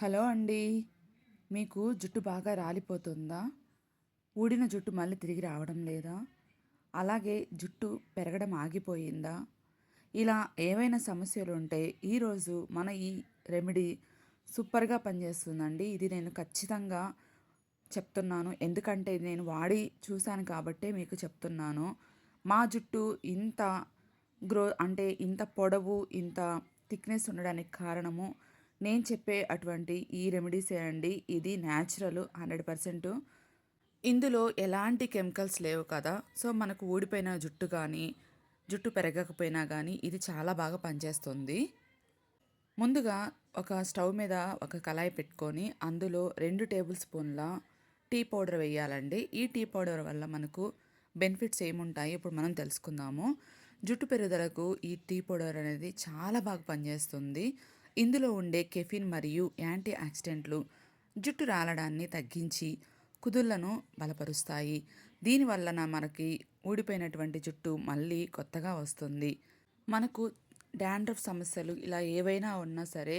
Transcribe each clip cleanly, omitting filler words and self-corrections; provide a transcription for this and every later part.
Hello అండి. మీకు జుట్టు బాగా రాలిపోతుందా? ఊడిన జుట్టు మళ్ళీ తిరిగి రావడం లేదా? అలాగే జుట్టు పెరగడం ఆగిపోయిందా? ఇలా ఏవైనా సమస్యలుంటే ఈరోజు మన ఈ రెమెడీ సూపర్‌గా పనిచేస్తుందండి. ఇది నేను ఖచ్చితంగా చెప్తున్నాను. ఎందుకంటే నేను వాడి చూశాను కాబట్టే మీకు చెప్తున్నాను. మా జుట్టు ఇంత అంటే ఇంత పొడవు, ఇంత థిక్‌నెస్ ఉండడానికి కారణము నేను చెప్పే అటువంటి ఈ రెమెడీసే అండి. ఇది న్యాచురల్ 100%. ఇందులో ఎలాంటి కెమికల్స్ లేవు కదా! సో, మనకు ఊడిపోయిన జుట్టు గానీ, జుట్టు పెరగకపోయినా గానీ ఇది చాలా బాగా పనిచేస్తుంది. ముందుగా ఒక స్టవ్ మీద ఒక కళాయి పెట్టుకొని, అందులో 2 టేబుల్ స్పూన్ల టీ పౌడర్ వేయాలండి. ఈ టీ పౌడర్ వల్ల మనకు బెనిఫిట్స్ ఏముంటాయో ఇప్పుడు మనం తెలుసుకుందాము. జుట్టు పెరుగుదలకు ఈ టీ పౌడర్ అనేది చాలా బాగా పనిచేస్తుంది. ఇందులో ఉండే కెఫిన్ మరియు యాంటీ ఆక్సిడెంట్లు జుట్టు రాలడాన్ని తగ్గించి కుదుళ్లను బలపరుస్తాయి. దీనివలన మనకి ఊడిపోయినటువంటి జుట్టు మళ్ళీ కొత్తగా వస్తుంది. మనకు డాండ్రఫ్ సమస్యలు ఇలా ఏవైనా ఉన్నా సరే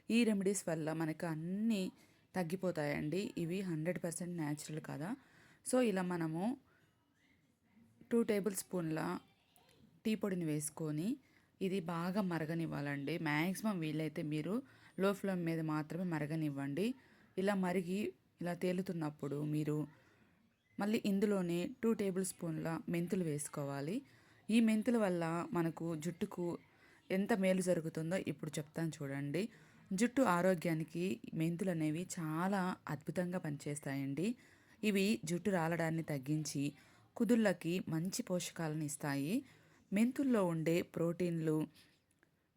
ఈ రెమెడీస్ వల్ల మనకు అన్నీ తగ్గిపోతాయండి. ఇవి 100% న్యాచురల్ కదా! సో, ఇలా మనము 2 టేబుల్ స్పూన్ల టీ పొడిని వేసుకొని ఇది బాగా మరగనివ్వాలండి. మ్యాక్సిమం వీలైతే మీరు లో ఫ్లేమ్ మీద మాత్రమే మరగనివ్వండి. ఇలా మరిగి ఇలా తేలుతున్నప్పుడు మీరు మళ్ళీ ఇందులోనే 2 టేబుల్ స్పూన్ల మెంతులు వేసుకోవాలి. ఈ మెంతుల వల్ల మనకు జుట్టుకు ఎంత మేలు జరుగుతుందో ఇప్పుడు చెప్తాను చూడండి. జుట్టు ఆరోగ్యానికి మెంతులు అనేవి చాలా అద్భుతంగా పనిచేస్తాయండి. ఇవి జుట్టు రాలడాన్ని తగ్గించి కుదుళ్ళకి మంచి పోషకాలను ఇస్తాయి. మెంతుల్లో ఉండే ప్రోటీన్లు,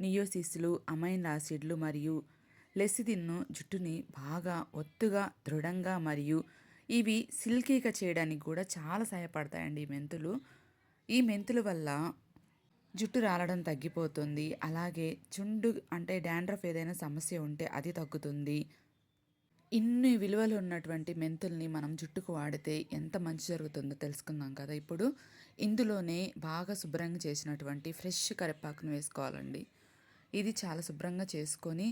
నియోసిస్లు, అమైనో యాసిడ్లు మరియు లెసిథిన్ను జుట్టుని బాగా ఒత్తుగా, దృఢంగా మరియు ఇవి సిల్కీగా చేయడానికి కూడా చాలా సహాయపడతాయండి ఈ మెంతులు. ఈ మెంతుల వల్ల జుట్టు రాలడం తగ్గిపోతుంది. అలాగే చుండు అంటే డాండ్రఫ్ ఏదైనా సమస్య ఉంటే అది తగ్గుతుంది. ఇన్ని విలువలు ఉన్నటువంటి మెంతుల్ని మనం జుట్టుకు వాడితే ఎంత మంచి జరుగుతుందో తెలుసుకుందాం కదా ఇప్పుడు. ఇందులోనే బాగా శుభ్రంగా చేసినటువంటి ఫ్రెష్ కరివేపాకుని వేసుకోవాలండి. ఇది చాలా శుభ్రంగా చేసుకొని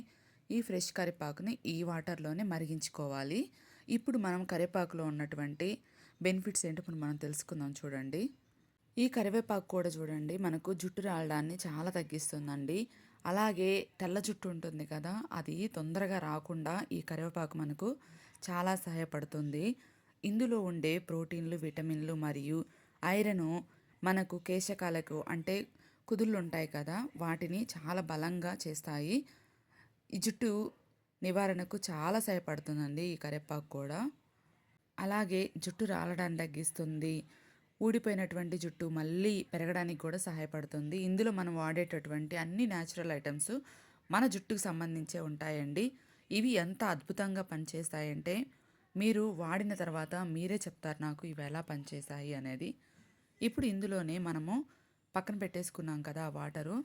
ఈ ఫ్రెష్ కరివేపాకుని ఈ వాటర్లోనే మరిగించుకోవాలి. ఇప్పుడు మనం కరివేపాకులో ఉన్నటువంటి బెనిఫిట్స్ ఏంటో ఇప్పుడు మనం తెలుసుకుందాం చూడండి. ఈ కరివేపాకు కూడా చూడండి మనకు జుట్టు రాలడాన్ని చాలా తగ్గిస్తుందండి. అలాగే తెల్ల జుట్టు ఉంటుంది కదా, అది తొందరగా రాకుండా ఈ కరివేపాకు మనకు చాలా సహాయపడుతుంది. ఇందులో ఉండే ప్రోటీన్లు, విటమిన్లు మరియు ఐరను మనకు కేశకాలకు అంటే కుదుళ్ళు ఉంటాయి కదా, వాటిని చాలా బలంగా చేస్తాయి. ఈ జుట్టు నివారణకు చాలా సహాయపడుతుందండి ఈ కరివేపాకు కూడా. అలాగే జుట్టు రాలడాన్ని తగ్గిస్తుంది. ఊడిపోయినటువంటి జుట్టు మళ్ళీ పెరగడానికి కూడా సహాయపడుతుంది. ఇందులో మనం వాడేటటువంటి అన్ని న్యాచురల్ ఐటమ్స్ మన జుట్టుకు సంబంధించే ఉంటాయండి. ఇవి ఎంత అద్భుతంగా పనిచేస్తాయంటే మీరు వాడిన తర్వాత మీరే చెప్తారు నాకు ఇవి ఎలా పనిచేశాయి అనేది. ఇప్పుడు ఇందులోనే మనము పక్కన పెట్టేసుకున్నాం కదా వాటరు.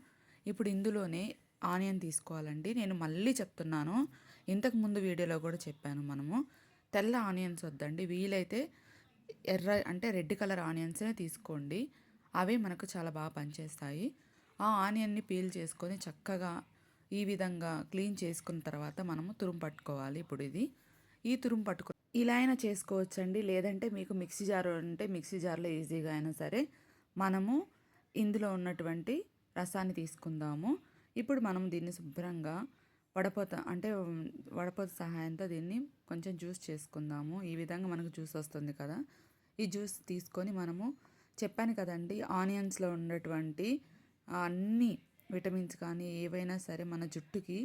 ఇప్పుడు ఇందులోనే ఆనియన్ తీసుకోవాలండి. నేను మళ్ళీ చెప్తున్నాను, ఇంతకు ముందు వీడియోలో కూడా చెప్పాను, మనము తెల్ల ఆనియన్స్ వద్దండి. వీలైతే ఎర్ర అంటే రెడ్ కలర్ ఆనియన్స్నే తీసుకోండి. అవే మనకు చాలా బాగా పనిచేస్తాయి. ఆ ఆనియన్ని పీల్ చేసుకొని చక్కగా ఈ విధంగా క్లీన్ చేసుకున్న తర్వాత మనము తురుము పట్టుకోవాలి. ఇప్పుడు ఈ తురుము ఇలా అయినా చేసుకోవచ్చండి. లేదంటే మీకు మిక్సీ జార్ ఉంటే మిక్సీ జార్లో ఈజీగా అయినా సరే మనము ఇందులో ఉన్నటువంటి రసాన్ని తీసుకుందాము. ఇప్పుడు మనం దీన్ని శుభ్రంగా వడపోత సహాయంతో దీన్ని కొంచెం జ్యూస్ చేసుకుందాము. ఈ విధంగా మనకు జ్యూస్ వస్తుంది కదా, ఈ జ్యూస్ తీసుకొని మనము చెప్పాను కదండి, ఆనియన్స్లో ఉన్నటువంటి అన్ని విటమిన్స్ కానీ ఏవైనా సరే మన జుట్టుకి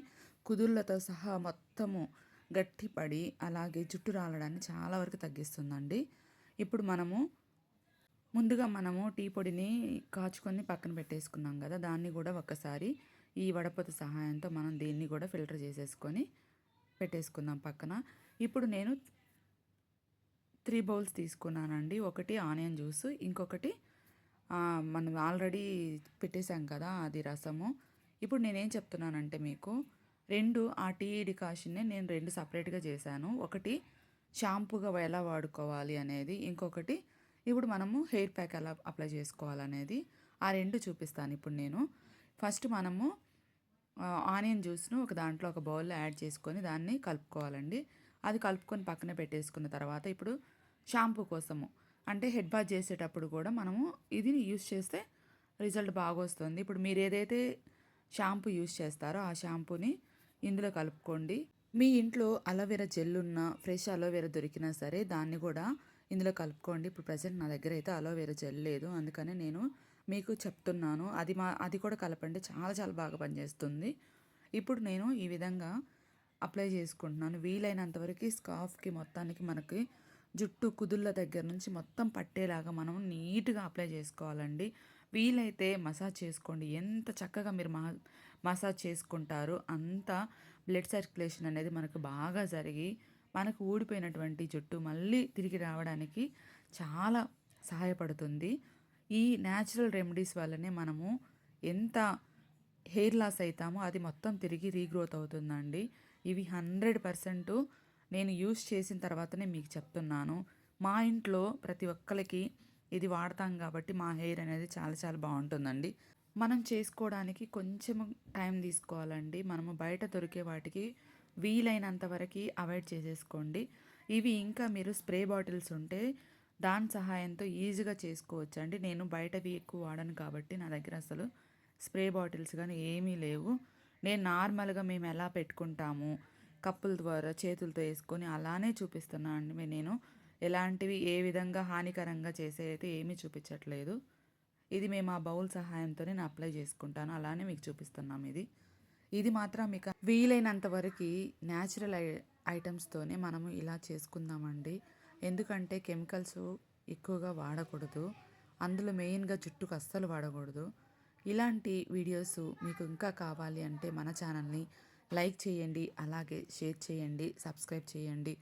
కుదుళ్ళతో సహా మొత్తము గట్టిపడి అలాగే జుట్టు రాలడాన్ని చాలా వరకు తగ్గిస్తుందండి. ఇప్పుడు ముందుగా మనము టీ పొడిని కాచుకొని పక్కన పెట్టేసుకున్నాం కదా, దాన్ని కూడా ఒకసారి ఈ వడపోత సహాయంతో మనం దీన్ని కూడా ఫిల్టర్ చేసేసుకొని పెట్టేసుకుందాం పక్కన. ఇప్పుడు నేను 3 బౌల్స్ తీసుకున్నానండి. ఒకటి ఆనియన్ జ్యూస్, ఇంకొకటి మనం ఆల్రెడీ పెట్టేసాం కదా అది రసము. ఇప్పుడు నేనేం చెప్తున్నానంటే మీకు 2 ఆ టీ డికాషన్నే నేను 2 సపరేట్గా చేశాను. ఒకటి షాంపూగా ఎలా వాడుకోవాలి అనేది, ఇంకొకటి ఇప్పుడు మనము హెయిర్ ప్యాక్ ఎలా అప్లై చేసుకోవాలనేది. ఆ 2 చూపిస్తాను ఇప్పుడు నేను. ఫస్ట్ మనము ఆనియన్ జ్యూస్‌ను ఒక దాంట్లో ఒక బౌల్‌లో యాడ్ చేసుకొని దాన్ని కలుపుకోవాలండి. అది కలుపుకొని పక్కన పెట్టేసుకున్న తర్వాత ఇప్పుడు షాంపూ కోసము అంటే హెడ్ బాత్ చేసేటప్పుడు కూడా మనము ఇది యూజ్ చేస్తే రిజల్ట్ బాగొస్తుంది. ఇప్పుడు మీరేదైతే షాంపూ యూజ్ చేస్తారో ఆ షాంపూని ఇందులో కలుపుకోండి. మీ ఇంట్లో అలోవెరా జెల్ ఉన్న ఫ్రెష్ అలోవెరా దొరికినా సరే దాన్ని కూడా ఇందులో కలుపుకోండి. ఇప్పుడు ప్రెజెంట్ నా దగ్గర అయితే అలోవెరా జెల్ లేదు. అందుకనే నేను మీకు చెప్తున్నాను. అది కూడా కలపండి. చాలా చాలా బాగా పనిచేస్తుంది. ఇప్పుడు నేను ఈ విధంగా అప్లై చేసుకుంటున్నాను. వీలైనంత వరకు స్కార్ఫ్‌కి మొత్తానికి మనకి జుట్టు కుదుళ్ళ దగ్గర నుంచి మొత్తం పట్టేలాగా మనం నీట్‌గా అప్లై చేసుకోవాలండి. వీలైతే మసాజ్ చేసుకోండి. ఎంత చక్కగా మీరు మసాజ్ చేసుకుంటారో అంత బ్లడ్ సర్క్యులేషన్ అనేది మనకు బాగా జరిగి, మనకు ఊడిపోయినటువంటి జుట్టు మళ్ళీ తిరిగి రావడానికి చాలా సహాయపడుతుంది. ఈ న్యాచురల్ రెమెడీస్ వల్లనే మనము ఎంత హెయిర్ లాస్ అయితామో అది మొత్తం తిరిగి రీగ్రోత్ అవుతుందండి. ఇవి 100% నేను యూజ్ చేసిన తర్వాతనే మీకు చెప్తున్నాను. మా ఇంట్లో ప్రతి ఒక్కళ్ళకి ఇది వాడతాం కాబట్టి మా హెయిర్ అనేది చాలా చాలా బావుంటుందండి. మనం చేసుకోవడానికి కొంచెం టైం తీసుకోవాలండి. మనము బయట దొరికే వాటికి వీలైనంత వరకి అవాయిడ్ చేసేసుకోండి. ఇవి ఇంకా మీరు స్ప్రే బాటిల్స్ ఉంటే దాని సహాయంతో ఈజీగా చేసుకోవచ్చండి. నేను బయటవి ఎక్కువ వాడను కాబట్టి నా దగ్గర అసలు స్ప్రే బాటిల్స్ గానీ ఏమీ లేవు. నేను నార్మల్‌గా మేము ఎలా పెట్టుకుంటాము కప్పుల ద్వారా చేతులతో ఏసుకొని అలానే చూపిస్తున్నా అండి నేను. ఎలాంటివి ఏ విధంగా హానికరంగా చేసేవైతే ఏమీ చూపించట్లేదు. ఇది మేము ఆ బౌల్ సహాయంతోనే నేను అప్లై చేసుకుంటాను. అలానే మీకు చూపిస్తున్నాం ఇది. ఇది మాత్రం మీకు వీలైనంత వరకి న్యాచురల్ ఐటమ్స్‌తోనే మనము ఇలా చేసుకుందామండి. ఎందుకంటే కెమికల్స్ ఎక్కువగా వాడకూడదు. అందులో మెయిన్‌గా జుట్టుకు అస్సలు వాడకూడదు. ఇలాంటి వీడియోస్ మీకు ఇంకా కావాలి అంటే మన ఛానల్‌ని లైక్ చేయండి. అలాగే షేర్ చేయండి. సబ్స్క్రైబ్ చేయండి.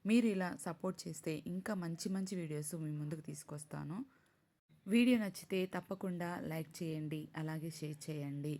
మీరు ఇలా సపోర్ట్ చేస్తే ఇంకా మంచి మంచి వీడియోస్ మీ ముందుకు తీసుకొస్తాను. వీడియో నచ్చితే తప్పకుండా లైక్ చేయండి. అలాగే షేర్ చేయండి.